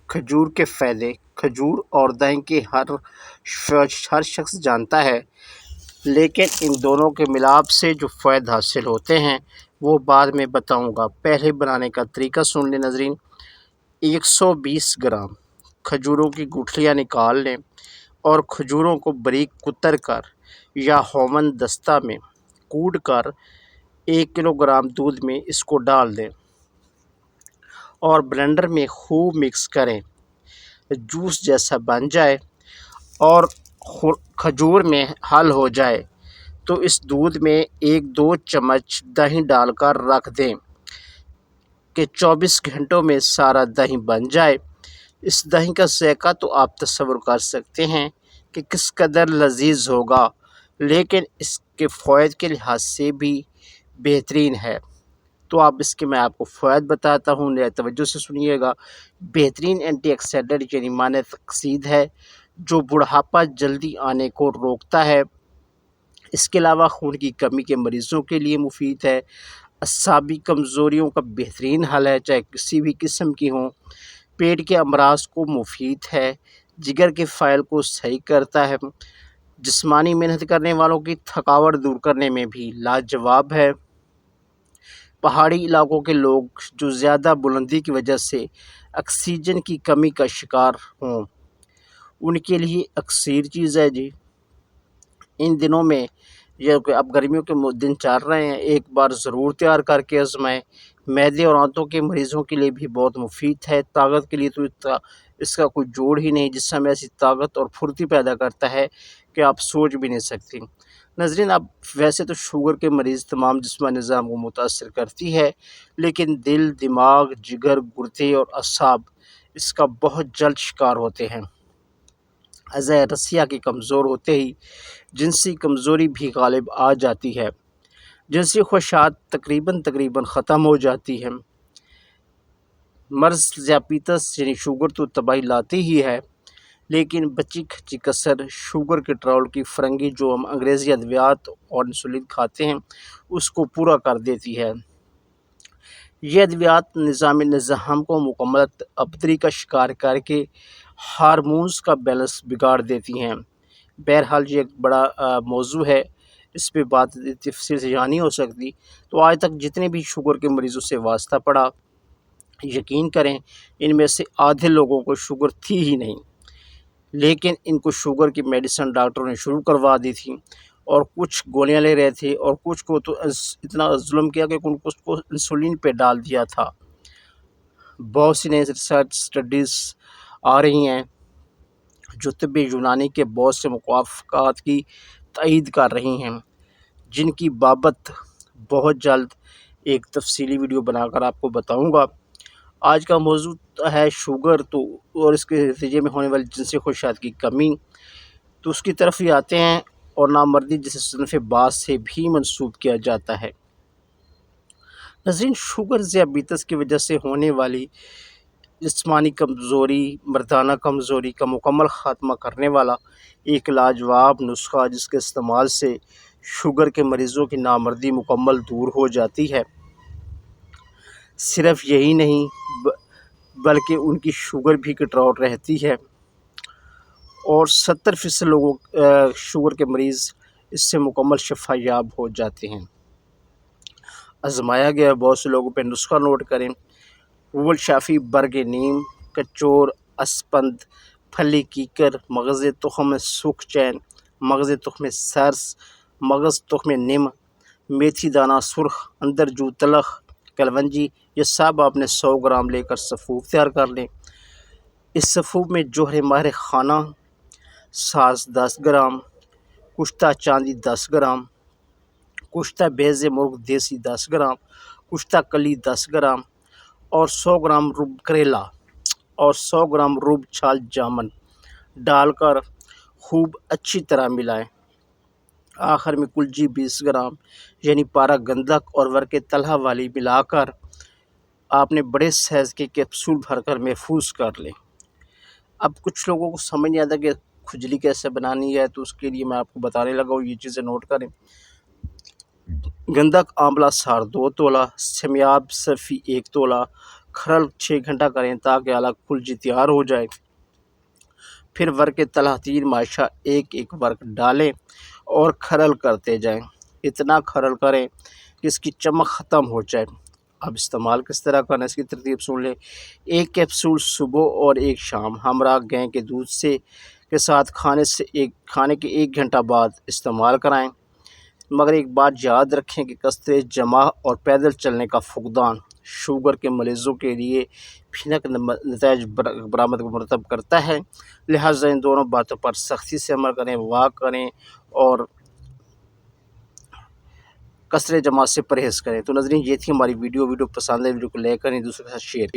کھجور کے فائدے کھجور اور دہی کے ہر شخص جانتا ہے، لیکن ان دونوں کے ملاپ سے جو فوائد حاصل ہوتے ہیں وہ بعد میں بتاؤں گا۔ پہلے بنانے کا طریقہ سن لیں ناظرین۔ 120 گرام کھجوروں کی گٹھلیاں نکال لیں اور کھجوروں کو باریک کتر کر یا ہومن دستہ میں کوٹ کر 1 کلو گرام دودھ میں اس کو ڈال دیں اور بلینڈر میں خوب مکس کریں۔ جوس جیسا بن جائے اور کھجور میں حل ہو جائے تو اس دودھ میں 1-2 چمچ دہی ڈال کر رکھ دیں کہ 24 گھنٹوں میں سارا دہی بن جائے۔ اس دہی کا ذائقہ تو آپ تصور کر سکتے ہیں کہ کس قدر لذیذ ہوگا، لیکن اس کے فوائد کے لحاظ سے بھی بہترین ہے۔ تو میں آپ کو فوائد بتاتا ہوں، توجہ سے سنیے گا۔ بہترین اینٹی آکسیڈنٹ یعنی مائع تقسید ہے جو بڑھاپا جلدی آنے کو روکتا ہے۔ اس کے علاوہ خون کی کمی کے مریضوں کے لیے مفید ہے۔ اعصابی کمزوریوں کا بہترین حل ہے، چاہے کسی بھی قسم کی ہوں۔ پیٹ کے امراض کو مفید ہے۔ جگر کے فعال کو صحیح کرتا ہے۔ جسمانی محنت کرنے والوں کی تھکاوٹ دور کرنے میں بھی لاجواب ہے۔ پہاڑی علاقوں کے لوگ جو زیادہ بلندی کی وجہ سے آکسیجن کی کمی کا شکار ہوں، ان کے لیے اکثیر چیز ہے جی۔ ان دنوں میں اب گرمیوں کے دن چل رہے ہیں، ایک بار ضرور تیار کر کے آزمائیں۔ معدے اور آنتوں کے مریضوں کے لیے بھی بہت مفید ہے۔ طاقت کے لیے تو اس کا کوئی جوڑ ہی نہیں، جسم میں ایسی طاقت اور پھرتی پیدا کرتا ہے کہ آپ سوچ بھی نہیں سکتے۔ ناظرین، اب ویسے تو شوگر کے مریض تمام جسمانی نظام کو متاثر کرتی ہے، لیکن دل، دماغ، جگر، گردے اور اعصاب اس کا بہت جلد شکار ہوتے ہیں۔ اعضائے رسیہ کے کمزور ہوتے ہی جنسی کمزوری بھی غالب آ جاتی ہے۔ جنسی خواہشات تقریباً ختم ہو جاتی ہیں۔ مرض ذیابیطس یعنی شوگر تو تباہی لاتی ہی ہے، لیکن بچی کھچی کسر شوگر کنٹرول کی فرنگی جو ہم انگریزی ادویات اور انسولین کھاتے ہیں اس کو پورا کر دیتی ہے۔ یہ ادویات نظام کو مکمل ابتری کا شکار کر کے ہارمونز کا بیلنس بگاڑ دیتی ہیں۔ بہرحال یہ ایک بڑا موضوع ہے، اس پہ بات تفصیل سے یہاں نہیں ہو سکتی۔ تو آج تک جتنے بھی شوگر کے مریضوں سے واسطہ پڑا، یقین کریں ان میں سے آدھے لوگوں کو شوگر تھی ہی نہیں، لیکن ان کو شوگر کی میڈیسن ڈاکٹروں نے شروع کروا دی تھی اور کچھ گولیاں لے رہے تھے اور کچھ کو تو اتنا ظلم کیا کہ ان کو انسولین پہ ڈال دیا تھا۔ بہت سی نئی ریسرچ سٹڈیز آ رہی ہیں جو طب یونانی کے بہت سے موافقات کی تائید کر رہی ہیں، جن کی بابت بہت جلد ایک تفصیلی ویڈیو بنا کر آپ کو بتاؤں گا۔ آج کا موضوع ہے شوگر اور اس کے نتیجے میں ہونے والی جنسی خواہشات کی کمی، تو اس کی طرف ہی آتے ہیں، اور نامردی جسے صنف باز سے بھی منسوب کیا جاتا ہے۔ ناظرین، شوگر ذیابیطس کی وجہ سے ہونے والی جسمانی کمزوری، مردانہ کمزوری کا مکمل خاتمہ کرنے والا ایک لاجواب نسخہ جس کے استعمال سے شوگر کے مریضوں کی نامردی مکمل دور ہو جاتی ہے۔ صرف یہی نہیں بلکہ ان کی شوگر بھی کنٹرول رہتی ہے، اور 70% لوگوں شوگر کے مریض اس سے مکمل شفا یاب ہو جاتے ہیں۔ آزمایا گیا بہت سے لوگوں پہ، نسخہ نوٹ کریں: وول شافی، برگ نیم، کچور، اسپند، پھلی کیکر، مغز تخم سرخ چین، مغز تخم سرس، مغز تخم نم، میتھی دانہ سرخ، اندرجو تلخ، کلونجی۔ یہ سب آپ نے 100 گرام لے کر سفوف تیار کر لیں۔ اس سفوف میں جوہر ماہر خانہ ساز 10 گرام، کشتہ چاندی 10 گرام، کشتہ بیض مرغ دیسی 10 گرام، کشتہ کلی 10 گرام اور 100 گرام رب کریلا اور 100 گرام رب چھال جامن ڈال کر خوب اچھی طرح ملائیں۔ آخر میں کلجی 20 گرام یعنی پارا گندھک اور ورق طلحہ والی ملا کر آپ نے بڑے سائز کے کیپسول بھر کر محفوظ کر لیں۔ اب کچھ لوگوں کو سمجھ نہیں آتا کہ کھجلی کیسے بنانی ہے، تو اس کے لیے میں آپ کو بتانے لگا ہوں، یہ چیزیں نوٹ کریں۔ گندھک آملہ سار 2 تولہ، سمیاب سرفی 1 تولہ، کھرل 6 گھنٹہ کریں تاکہ الگ کلچی تیار ہو جائے۔ پھر ورق تلہ 3 ماشا ایک ورق ڈالیں اور کھرل کرتے جائیں، اتنا کھرل کریں کہ اس کی چمک ختم ہو جائے۔ اب استعمال کس طرح کرنا ہے اس کی ترتیب سن لیں۔ 1 کیپسول صبح اور 1 شام ہمراہ گائے کے دودھ کے ساتھ کھانے کے 1 گھنٹہ بعد استعمال کرائیں۔ مگر ایک بات یاد رکھیں کہ کثرت جمع اور پیدل چلنے کا فقدان شوگر کے مریضوں کے لیے بھینک نتائج برآمد مرتب کرتا ہے، لہٰذا ان دونوں باتوں پر سختی سے عمل کریں، واک کریں اور کثرت جمع سے پرہیز کریں۔ تو ناظرین یہ تھی ہماری ویڈیو پسند ہے ویڈیو کو لائک کریں، دوسروں کے ساتھ شیئر کریں۔